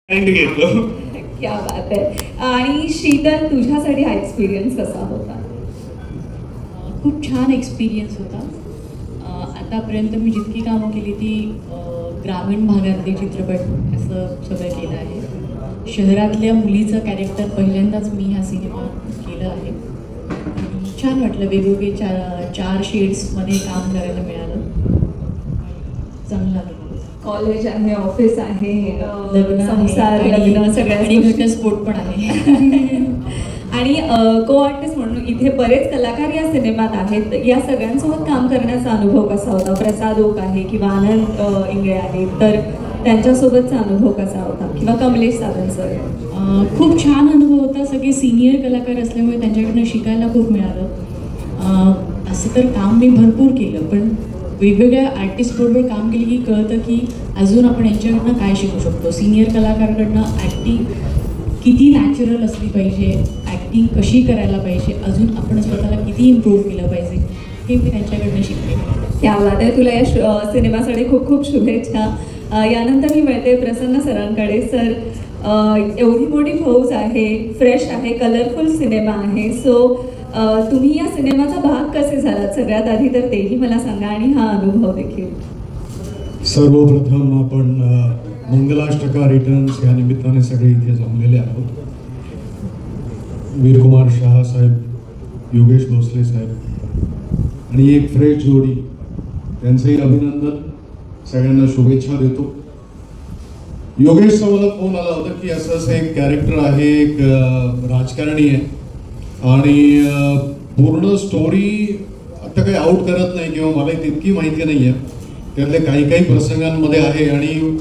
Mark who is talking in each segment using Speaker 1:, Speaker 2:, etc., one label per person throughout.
Speaker 1: घेतलो.
Speaker 2: क्या बात आहे. आणि शीतल, तुझ्यासाठी हा एक्सपिरियन्स कसा होता?
Speaker 3: खूप छान एक्सपिरियन्स होता. आतापर्यंत मी जितकी कामं केली ती ग्रामीण भागातले चित्रपट असं सगळं केलं आहे. शहरातल्या मुलीचं कॅरेक्टर पहिल्यांदाच मी हा सिनेमा केलं आहे. आणि छान वाटलं, वेगवेगळे चार शेड्समध्ये काम करायला मिळालं. चांगलं लागलं.
Speaker 2: कॉलेज आहे, ऑफिस आहे,
Speaker 3: लग्न,
Speaker 2: संसार, लग्न, सगळ्या
Speaker 3: घटस्फोट पण आहे.
Speaker 2: आणि को आर्टिस्ट म्हणून इथे बरेच कलाकार या सिनेमात आहेत. या सगळ्यांसोबत काम करण्याचा अनुभव कसा होता? प्रसाद ओक आहे किंवा आनंद इंगळे आहेत, तर त्यांच्यासोबतचा अनुभव कसा होता? किंवा कमलेश सावंत सर?
Speaker 3: खूप छान अनुभव होता. सगळे सिनियर कलाकार असल्यामुळे त्यांच्याकडनं शिकायला खूप मिळालं. असं तर काम मी भरपूर केलं, पण वेगवेगळ्या आर्टिस्टबरोबर काम केलं की कळतं की अजून आपण यांच्याकडनं काय शिकू शकतो. सिनियर कलाकाराकडनं ॲक्टिंग किती नॅचरल असली पाहिजे, ॲक्टिंग कशी करायला पाहिजे, अजून आपण स्वतःला किती इम्प्रूव्ह केलं पाहिजे, हे मी त्यांच्याकडनं शिकले.
Speaker 2: क्या बात आहे. तुला या सिनेमासाठी खूप खूप शुभेच्छा. यानंतर मी मिळते प्रसन्न सरांकडे. सर, एवढी मोठी फौज आहे, फ्रेश आहे, कलरफुल सिनेमा आहे. सो तुम्ही या सिनेमाचा भाग कसे झालात? सगळ्यात आधी तर तेही मला सांगा आणि हा अनुभव देखील.
Speaker 4: सर्वप्रथम आपण मंगलाष्टका रिटर्न्स या निमित्ताने सगळे इथे जमलेले आहोत. वीरकुमार शाह साहेब, योगेश भोसले साहेब आणि एक फ्रेश जोडी, त्यांचंही अभिनंदन, सगळ्यांना शुभेच्छा देतो. योगेशचा मला फोन आला होता की असं एक कॅरेक्टर आहे, एक राजकारणी आहे आणि पूर्ण स्टोरी आता काही आउट करत नाही किंवा मला तितकी माहिती नाही आहे, त्यातले काही प्रसंगांमध्ये आहे आणि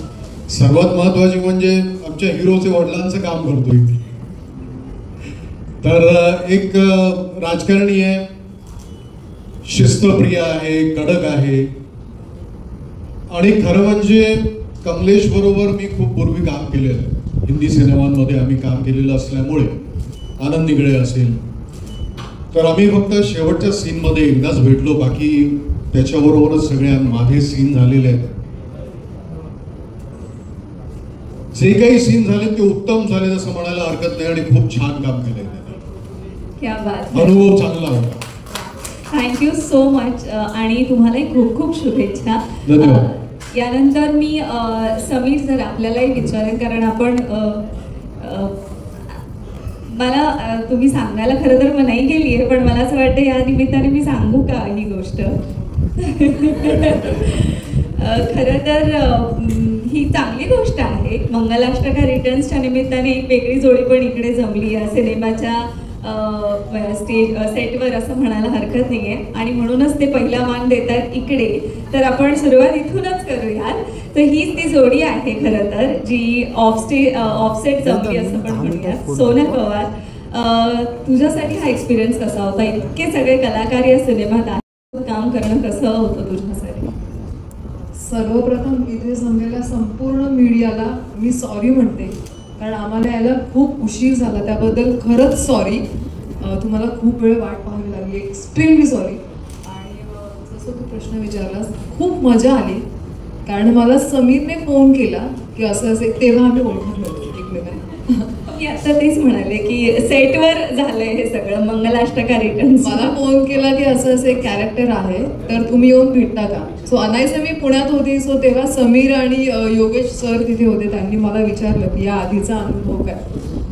Speaker 4: सर्वात महत्त्वाचे म्हणजे आमच्या हिरोचे वडिलांचं काम करतोय. तर एक राजकारणी आहे, शिस्तप्रिय आहे, कडक आहे आणि खरं म्हणजे कमलेश बरोबर मी खूप पूर्वी काम केलेलं आहे. हिंदी सिनेमांमध्ये आम्ही काम केलेलं असल्यामुळे आनंद निगळे असेल तर आम्ही फक्त शेवटच्या सीनमध्ये एकदाच भेटलो, बाकी त्याच्याबरोबरच सगळ्या मागे सीन झालेले आहेत. जे काही सीन झाले ते उत्तम झाले असं म्हणायला हरकत नाही आणि खूप छान काम केलंय.
Speaker 2: क्या बात.
Speaker 4: अनुभव चांगला होता.
Speaker 2: थँक्यू सो मच आणि तुम्हालाही खूप खूप शुभेच्छा.
Speaker 4: धन्यवाद.
Speaker 2: यानंतर मी समीर सर आपल्यालाही विचारेन, कारण आपण मला तुम्ही सांगायला खरं तर नाही गेली आहे, पण मला असं वाटतं या निमित्ताने मी सांगू का ही गोष्ट. खरं तर ही चांगली गोष्ट आहे. मंगलाष्टका रिटर्न्सच्या निमित्ताने एक वेगळी जोडी पण इकडे जमली या सिनेमाच्या सेटवर, असं म्हणायला हरकत नाही आहे. आणि म्हणूनच ते पहिला मान देत आहेत इकडे. तर आपण सुरुवात इथूनच करूयात. तर हीच ती जोडी आहे खरं तर, जी ऑफसेट जमली असं पण म्हणूयात. सोनल पवार, तुझ्यासाठी हा एक्सपिरियन्स कसा होता? इतके सगळे कलाकार या सिनेमात आहेत, काम करणं कसं होतं तुझ्यासाठी?
Speaker 5: सर्वप्रथम इथे जमलेल्या संपूर्ण मीडियाला मी सॉरी म्हणते, कारण आम्हाला यायला खूप उशीर झाला, त्याबद्दल खरंच सॉरी. तुम्हाला खूप वेळ वाट पाहावी लागली, एक्स्ट्रीमली सॉरी. आणि जसं तू प्रश्न विचारलास, खूप मजा आली, कारण मला समीरने फोन केला की असं असे, तेव्हा आम्ही ओळखत होतो एकमेकांना.
Speaker 2: मी आता तेच म्हणाले की सेटवर झालंय हे सगळं. मंगलाष्टका रिटर्न्स
Speaker 5: मला फोन केला की असं असं एक कॅरेक्टर आहे, तर तुम्ही येऊन भेटता का? सो अनायसे मी पुण्यात होती, सो तेव्हा समीर आणि योगेश सर तिथे होते. त्यांनी मला विचारलं की या आधीचा अनुभव काय.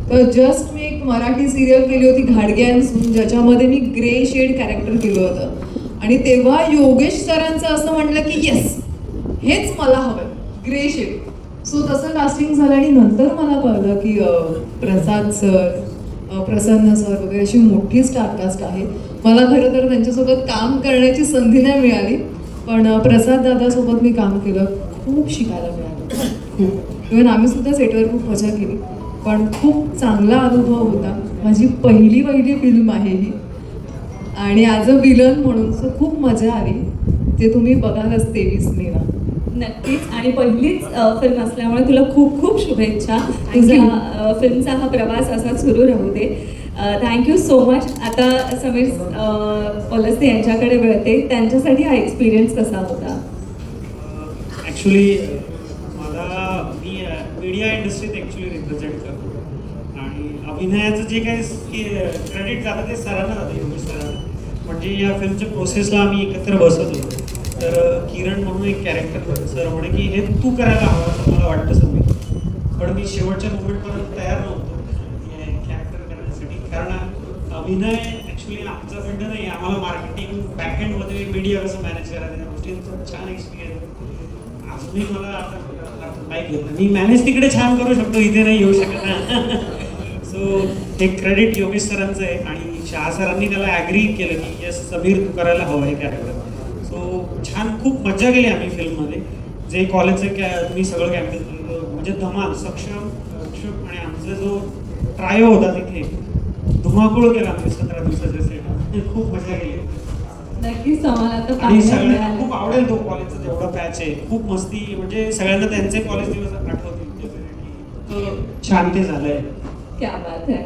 Speaker 5: तर जस्ट मी एक मराठी सिरियल केली होती, घाडगे अँड सून, ज्याच्यामध्ये मी ग्रे शेड कॅरेक्टर केलं होतं. आणि तेव्हा योगेश सरांचं असं म्हटलं की येस, हेच मला हवं, ग्रे शेड. सो तसं कास्टिंग झालं आणि नंतर मला कळलं की प्रसाद सर, प्रसन्न सर वगैरे अशी मोठी स्टारकास्ट आहे. मला खरं तर त्यांच्यासोबत काम करण्याची संधी नाही मिळाली, पण प्रसाद दादासोबत मी काम केलं, खूप शिकायला मिळालं. खूप. इव्हन आम्ही सुद्धा सेटवर खूप मजा केली, पण खूप चांगला अनुभव होता. माझी पहिली फिल्म आहे ही आणि ॲज अ विलन म्हणून सो खूप मजा आली. जे तुम्ही बघालच 23 मेला.
Speaker 2: नक्कीच. आणि पहिलीच फिल्म असल्यामुळे तुला खूप खूप शुभेच्छा. तुझा फिल्मचा हा प्रवास असा सुरू राहू दे. Thank you so much. आता समीर पलस्ते यांच्याकडे वळते. त्यांच्यासाठी हा एक्सपिरियन्स कसा होता?
Speaker 1: ॲक्च्युली मला मी मीडिया मीडिया इंडस्ट्रीत ॲक्च्युली रिप्रेझेंट करतो आणि अभिनयाचं जे काही क्रेडिट जातं ते सरांना जातं, योगेश सरांना. म्हणजे या फिल्मच्या प्रोसेसला आम्ही एकत्र बसत होतो. तर किरण म्हणून एक कॅरेक्टर सर म्हणे की हे तू करायला हवं असं मला वाटतं समीर. पण मी शेवटच्या मोमेंटपर्यंत तयार नव्हतो हे कॅरेक्टर करण्यासाठी, कारण अभिनय ॲक्च्युली आमचा खंड नाही. आम्हाला मार्केटिंग बॅकएंडमध्ये मीडिया कसं मॅनेज करायचं त्या गोष्टींचा छान एक्सपिरियन्स अजूनही मला आता नाही घेत. मी मॅनेज तिकडे छान करू शकतो, इथे नाही येऊ शकत ना. सो हे क्रेडिट योगेश सरांचं आहे आणि शाह सरांनी त्याला ॲग्री केलं की येस समीर तू करायला हवं हे कॅरेक्टर. सो छान खूप मजा केली आम्ही फिल्ममध्ये. जे कॉलेजचं तुम्ही सगळं कॅम्पस म्हणजे धमाल सक्षम आणि आमचा जो ट्रायो होता तिथे धुमाकूळ केला आम्ही 17 दिवसाच्या सेट. खूप मजा केली.
Speaker 2: नक्कीच आम्हाला आता
Speaker 1: आणि
Speaker 2: पाहायला
Speaker 1: सगळ्यांना
Speaker 2: मिळालं.
Speaker 1: खूप आवडेल तो कॉलेजचा जेवढा पॅच आहे. खूप मस्ती म्हणजे सगळ्यांना त्यांचे कॉलेज दिवस आठवतील. छान ते झालंय.
Speaker 2: क्या बात है.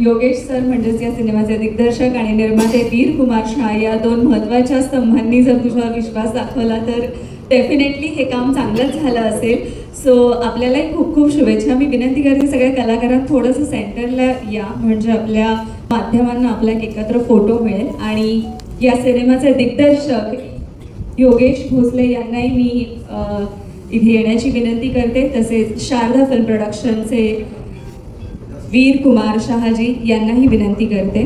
Speaker 2: योगेश सर म्हणजेच या सिनेमाचे दिग्दर्शक आणि निर्माते वीर कुमार शाह या 2 महत्त्वाच्या स्तंभांनी जर तुझ्यावर विश्वास दाखवला तर डेफिनेटली हे काम चांगलंच झालं असेल. सो आपल्यालाही खूप खूप शुभेच्छा. मी विनंती करते सगळ्या कलाकारांना थोडंसं सेंटरला या, म्हणजे आपल्या माध्यमांना आपला एक एकत्र फोटो मिळेल. आणि या सिनेमाचे दिग्दर्शक योगेश भोसले यांनाही मी इथे येण्याची विनंती करते. तसेच शारदा फिल्म प्रोडक्शनचे वीर कुमार शहाजी यांनाही विनंती करते.